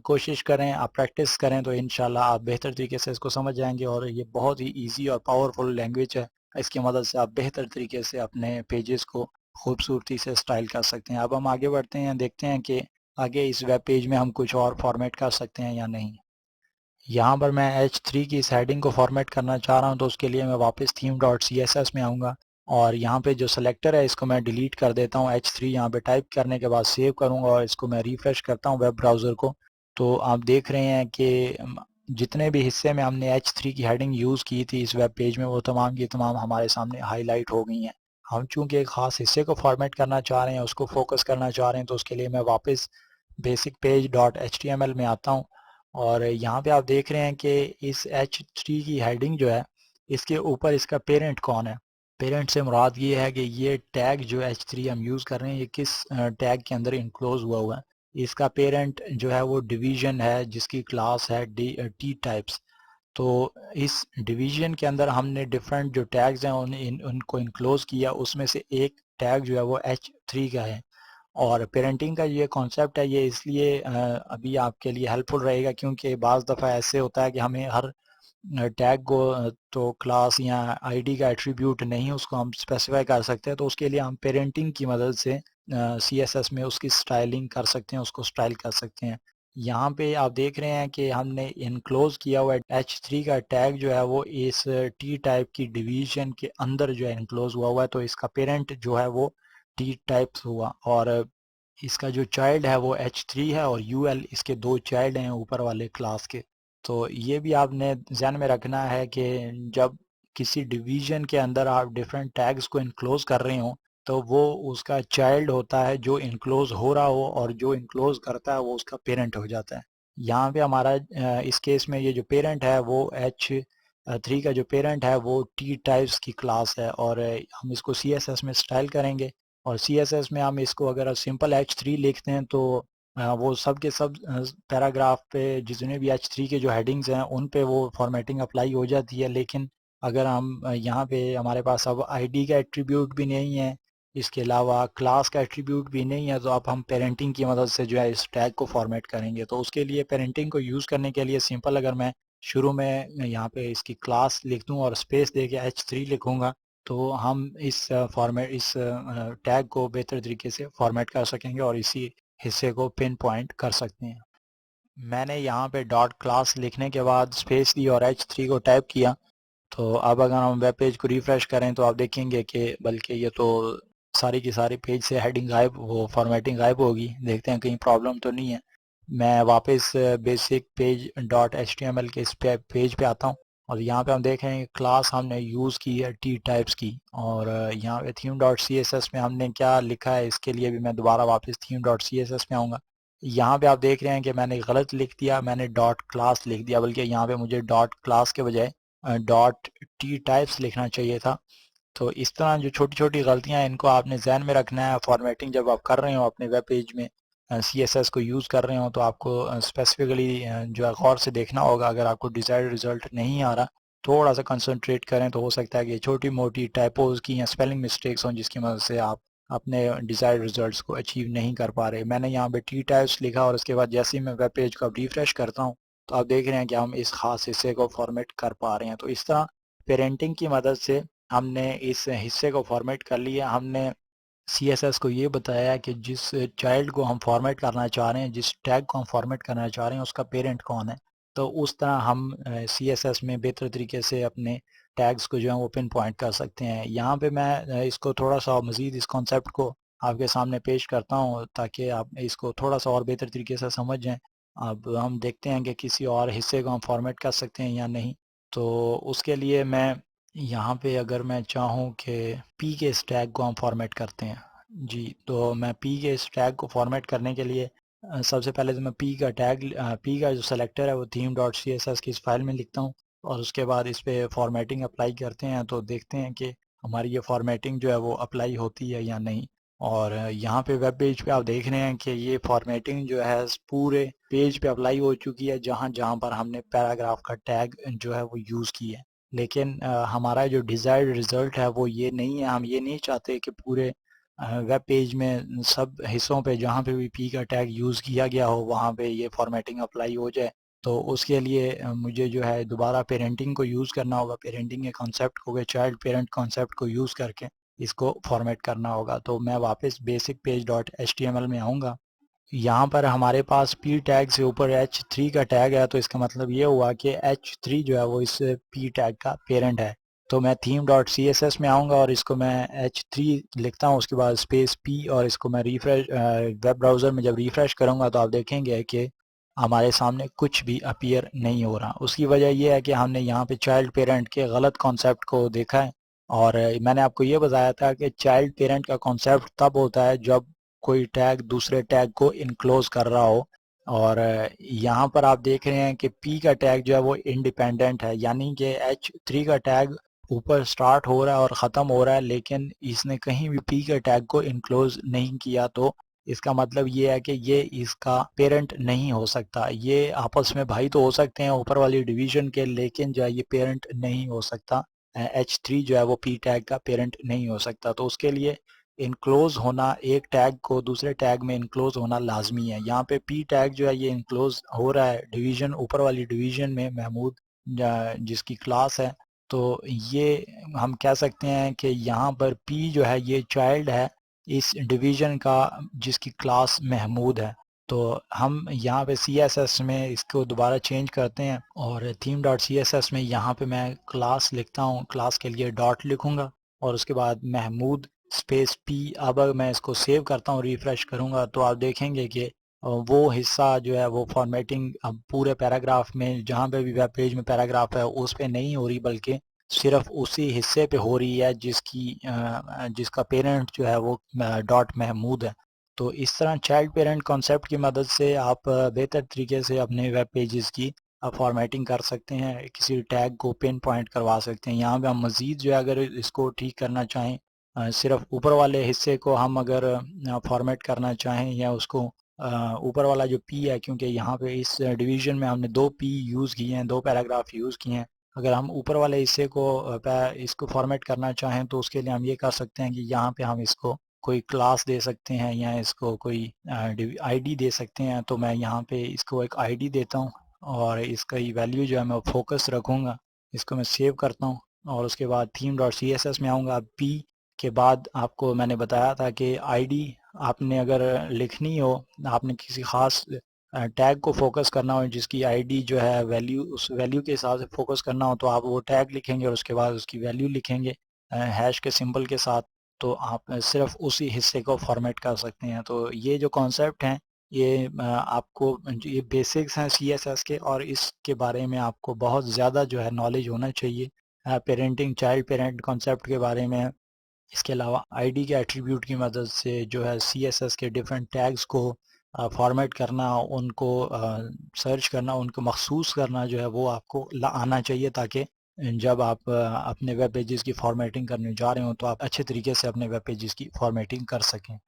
कोशिश करें, आप प्रैक्टिस करें तो इंशाल्लाह आप बेहतर तरीके से इसको समझ जाएंगे। और ये बहुत ही इजी और पावरफुल लैंग्वेज है, इसकी मदद से आप बेहतर तरीके से अपने पेजेस को खूबसूरती से स्टाइल कर सकते हैं। अब हम आगे बढ़ते हैं, देखते हैं कि आगे इस वेब पेज में हम कुछ और फॉर्मेट कर सकते हैं या नहीं। यहाँ पर मैं H3 की इस हेडिंग को फॉर्मेट करना चाह रहा हूँ, तो उसके लिए मैं वापस theme.css में आऊँगा और यहाँ पे जो सेलेक्टर है इसको मैं डिलीट कर देता हूँ। H3 यहाँ पे टाइप करने के बाद सेव करूँगा और इसको मैं रिफ्रेश करता हूँ वेब ब्राउज़र को। तो आप देख रहे हैं कि जितने भी हिस्से में हमने H3 की हेडिंग यूज़ की थी इस वेब पेज में, वो तमाम की तमाम हमारे सामने हाईलाइट हो गई हैं। हम चूँकि एक ख़ास हिस्से को फॉर्मेट करना चाह रहे हैं, उसको फोकस करना चाह रहे हैं, तो उसके लिए मैं वापस बेसिक पेज डॉट HTML में आता हूँ और यहाँ पे आप देख रहे हैं कि इस H3 की हेडिंग जो है इसके ऊपर इसका पेरेंट कौन है। पेरेंट से मुराद ये है कि ये टैग जो H3 हम यूज़ कर रहे हैं ये किस टैग के अंदर इनक्लोज हुआ है। इसका पेरेंट जो है वो डिवीजन है जिसकी क्लास है टी टाइप्स। तो इस डिवीजन के अंदर हमने डिफरेंट जो टैग्स हैं उनको इनक्लोज किया, उसमें से एक टैग जो है वो H3 का है। और पेरेंटिंग का ये कॉन्सेप्ट है ये इसलिए अभी आपके लिए हेल्पफुल रहेगा क्योंकि बाज़ दफ़ा ऐसे होता है कि हमें हर टैग को तो क्लास या आईडी का एट्रीब्यूट नहीं उसको हम स्पेसिफाई कर सकते हैं, तो उसके लिए हम पेरेंटिंग की मदद से CSS में उसकी स्टाइलिंग कर सकते हैं, उसको स्टाइल कर सकते हैं। यहाँ पे आप देख रहे हैं कि हमने इनक्लोज किया हुआ H3 का टैग जो है वो इस टी टाइप की डिवीजन के अंदर जो है इनक्लोज हुआ है, तो इसका पेरेंट जो है वो टी टाइप्स हुआ और इसका जो चाइल्ड है वो H3 है और UL इसके दो चाइल्ड हैं ऊपर वाले क्लास के। तो ये भी आपने ध्यान में रखना है कि जब किसी डिवीजन के अंदर आप डिफरेंट टैग्स को इनक्लोज कर रहे हो तो वो उसका चाइल्ड होता है जो इनक्लोज हो रहा हो और जो इनक्लोज करता है वो उसका पेरेंट हो जाता है। यहाँ पे हमारा इस केस में ये जो पेरेंट है वो H3 का जो पेरेंट है वो टी टाइप्स की क्लास है और हम इसको CSS में स्टाइल करेंगे और CSS में हम इसको अगर सिंपल H3 लिखते हैं तो वो सब के सब पैराग्राफ पे जितने भी H3 के जो हेडिंग्स हैं उन पे वो फॉर्मेटिंग अप्लाई हो जाती है। लेकिन अगर हम यहाँ पे हमारे पास अब आईडी का एट्रीब्यूट भी नहीं है, इसके अलावा क्लास का एट्रीब्यूट भी नहीं है, तो अब हम पेरेंटिंग की मदद से जो है इस टैग को फॉर्मेट करेंगे। तो उसके लिए पेरेंटिंग को यूज़ करने के लिए सिंपल अगर मैं शुरू में यहाँ पे इसकी क्लास लिख दूँ और स्पेस दे के H3 लिखूँगा तो हम इस टैग को बेहतर तरीके से फॉर्मेट कर सकेंगे और इसी हिस्से को पिन पॉइंट कर सकते हैं। मैंने यहाँ पे डॉट क्लास लिखने के बाद स्पेस दी और H3 को टाइप किया। तो अब अगर हम वेब पेज को रिफ्रेश करें तो आप देखेंगे कि बल्कि ये तो सारी की सारी पेज से हेडिंग गायब, वो फॉर्मेटिंग गायब होगी। देखते हैं कहीं प्रॉब्लम तो नहीं है। मैं वापस बेसिक पेज डॉट HTML के इस पेज पे आता हूँ और यहाँ पे हम देख रहे हैं क्लास हमने यूज़ की है टी टाइप्स की और यहाँ पे थीम डॉट CSS में हमने क्या लिखा है इसके लिए भी मैं दोबारा वापस थीम डॉट CSS में आऊँगा। यहाँ पे आप देख रहे हैं कि मैंने गलत लिख दिया, मैंने डॉट क्लास लिख दिया, बल्कि यहाँ पे मुझे डॉट क्लास के बजाय डॉट टी टाइप्स लिखना चाहिए था। तो इस तरह जो छोटी छोटी गलतियां हैं इनको आपने जहन में रखना है। फॉर्मेटिंग जब आप कर रहे हो अपने वेब पेज में CSS को यूज़ कर रहे हो तो आपको स्पेसिफिकली जो है गौर से देखना होगा। अगर आपको डिज़ायर्ड रिजल्ट नहीं आ रहा, थोड़ा सा कंसंट्रेट करें तो हो सकता है कि छोटी मोटी टाइपोज की या स्पेलिंग मिस्टेक्स हों जिसकी मदद से आप अपने डिज़ायर्ड रिजल्ट्स को अचीव नहीं कर पा रहे। मैंने यहाँ पे टी टाइप्स लिखा और उसके बाद जैसे ही मैं वेब पेज को रिफ्रेश करता हूँ तो आप देख रहे हैं कि हम इस खास हिस्से को फॉर्मेट कर पा रहे हैं। तो इस तरह पेरेंटिंग की मदद से हमने इस हिस्से को फॉर्मेट कर लिया। हमने CSS को ये बताया कि जिस चाइल्ड को हम फॉर्मेट करना चाह रहे हैं, जिस टैग को हम फॉर्मेट करना चाह रहे हैं उसका पेरेंट कौन है। तो उस तरह हम CSS में बेहतर तरीके से अपने टैग्स को जो है वो पिन पॉइंट कर सकते हैं। यहाँ पे मैं इसको थोड़ा सा मज़ीद इस कॉन्सेप्ट को आपके सामने पेश करता हूँ ताकि आप इसको थोड़ा सा और बेहतर तरीके से समझ जाएँ। अब हम देखते हैं कि किसी और हिस्से को हम फॉर्मेट कर सकते हैं या नहीं। तो उसके लिए मैं यहाँ पे अगर मैं चाहूँ कि पी के इस टैग को हम फॉर्मेट करते हैं जी, तो मैं पी के इस टैग को फॉर्मेट करने के लिए सबसे पहले तो मैं पी का जो सेलेक्टर है वो थीम डॉट CSS की इस फाइल में लिखता हूँ और उसके बाद इस पर फॉर्मेटिंग अप्लाई करते हैं तो देखते हैं कि हमारी ये फॉर्मेटिंग जो है वो अप्लाई होती है या नहीं। और यहाँ पे वेब पेज पे आप देख रहे हैं कि ये फॉर्मेटिंग जो है पूरे पेज पे अप्लाई हो चुकी है जहाँ जहाँ पर हमने पैराग्राफ का टैग जो है वो यूज़ किया है। लेकिन हमारा जो डिज़ायर्ड रिज़ल्ट है वो ये नहीं है। हम ये नहीं चाहते कि पूरे वेब पेज में सब हिस्सों पे जहाँ पे भी पी का टैग यूज़ किया गया हो वहाँ पे ये फॉर्मेटिंग अप्लाई हो जाए। तो उसके लिए मुझे जो है दोबारा पेरेंटिंग को यूज़ करना होगा। पेरेंटिंग के कॉन्सेप्ट को, चाइल्ड पेरेंट कॉन्सेप्ट को यूज़ करके इसको फॉर्मेट करना होगा। तो मैं वापस बेसिक पेज डॉट HTML में आऊँगा। यहाँ पर हमारे पास p टैग से ऊपर h3 का टैग है, तो इसका मतलब ये हुआ कि h3 जो है वो इस p टैग का पेरेंट है। तो मैं theme dot C S S में आऊँगा और इसको मैं h3 लिखता हूँ, उसके बाद स्पेस p, और इसको मैं रिफ्रेश वेब ब्राउज़र में जब रिफ्रेश करूँगा तो आप देखेंगे कि हमारे सामने कुछ भी अपीयर नहीं हो रहा। उसकी वजह यह है कि हमने यहाँ पे चाइल्ड पेरेंट के गलत कॉन्सेप्ट को देखा है। और मैंने आपको ये बताया था कि चाइल्ड पेरेंट का कॉन्सेप्ट तब होता है जब कोई टैग दूसरे टैग को इनक्लोज कर रहा हो। और यहाँ पर आप देख रहे हैं कि p का टैग जो है वो इंडिपेंडेंट है, यानी कि h3 का टैग ऊपर स्टार्ट हो रहा है और ख़त्म हो रहा है, लेकिन इसने कहीं भी p के टैग को इनक्लोज नहीं किया। तो इसका मतलब ये है कि ये इसका पेरेंट नहीं हो सकता। ये आपस में भाई तो हो सकते हैं ऊपर वाली डिवीजन के, लेकिन जो है ये पेरेंट नहीं हो सकता। h3 जो है वो p टैग का पेरेंट नहीं हो सकता। तो उसके लिए इनक्लोज होना, एक टैग को दूसरे टैग में इनक्लोज होना लाजमी है। यहाँ पे p टैग जो है ये इनक्लोज हो रहा है डिवीजन, ऊपर वाली डिवीजन में महमूद जिसकी क्लास है। तो ये हम कह सकते हैं कि यहाँ पर p जो है ये चाइल्ड है इस डिवीजन का जिसकी क्लास महमूद है। तो हम यहाँ पे CSS में इसको दोबारा चेंज करते हैं और theme dot C S S में यहाँ पे मैं क्लास लिखता हूँ, क्लास के लिए डॉट लिखूँगा और उसके बाद महमूद स्पेस p। अब अगर मैं इसको सेव करता हूँ, रिफ्रेश करूँगा, तो आप देखेंगे कि वो हिस्सा जो है वो फॉर्मेटिंग अब पूरे पैराग्राफ में, जहाँ पे भी वेब पेज में पैराग्राफ है उस पे नहीं हो रही, बल्कि सिर्फ उसी हिस्से पे हो रही है जिसका पेरेंट जो है वो डॉट महमूद है। तो इस तरह चाइल्ड पेरेंट कॉन्सेप्ट की मदद से आप बेहतर तरीके से अपने वेब पेजेस की फॉर्मेटिंग कर सकते हैं, किसी टैग को पिन पॉइंट करवा सकते हैं। यहाँ पे हम मज़ीद जो है अगर इसको ठीक करना चाहें, सिर्फ ऊपर वाले हिस्से को हम अगर फॉर्मेट करना चाहें, या उसको ऊपर वाला जो p है, क्योंकि यहाँ पे इस डिवीजन में हमने 2 p यूज़ किए हैं, 2 पैराग्राफ यूज़ किए हैं। अगर हम ऊपर वाले हिस्से को इसको फॉर्मेट करना चाहें तो उसके लिए हम ये कर सकते हैं कि यहाँ पे हम इसको कोई क्लास दे सकते हैं या इसको कोई आईडी दे सकते हैं। तो मैं यहाँ पे इसको एक आईडी देता हूँ और इसका वैल्यू जो है मैं फोकस रखूँगा। इसको मैं सेव करता हूँ और उसके बाद theme dot C S S में आऊँगा। p के बाद आपको मैंने बताया था कि आईडी आपने अगर लिखनी हो, आपने किसी ख़ास टैग को फोकस करना हो जिसकी आईडी जो है वैल्यू, उस वैल्यू के हिसाब से फोकस करना हो, तो आप वो टैग लिखेंगे और उसके बाद उसकी वैल्यू लिखेंगे हैश के सिंबल के साथ। तो आप सिर्फ उसी हिस्से को फॉर्मेट कर सकते हैं। तो ये जो कॉन्सेप्ट हैं ये आपको ये बेसिक्स हैं CSS के, और इसके बारे में आपको बहुत ज़्यादा जो है नॉलेज होना चाहिए पेरेंटिंग, चाइल्ड पेरेंट कॉन्सेप्ट के बारे में। इसके अलावा आईडी के एट्रीब्यूट की मदद से जो है CSS के डिफरेंट टैग्स को फॉर्मेट करना, उनको सर्च करना, उनको मखसूस करना जो है वो आपको आना चाहिए, ताकि जब आप अपने वेब पेजेस की फॉर्मेटिंग करने जा रहे हो तो आप अच्छे तरीके से अपने वेब पेजेस की फॉर्मेटिंग कर सकें।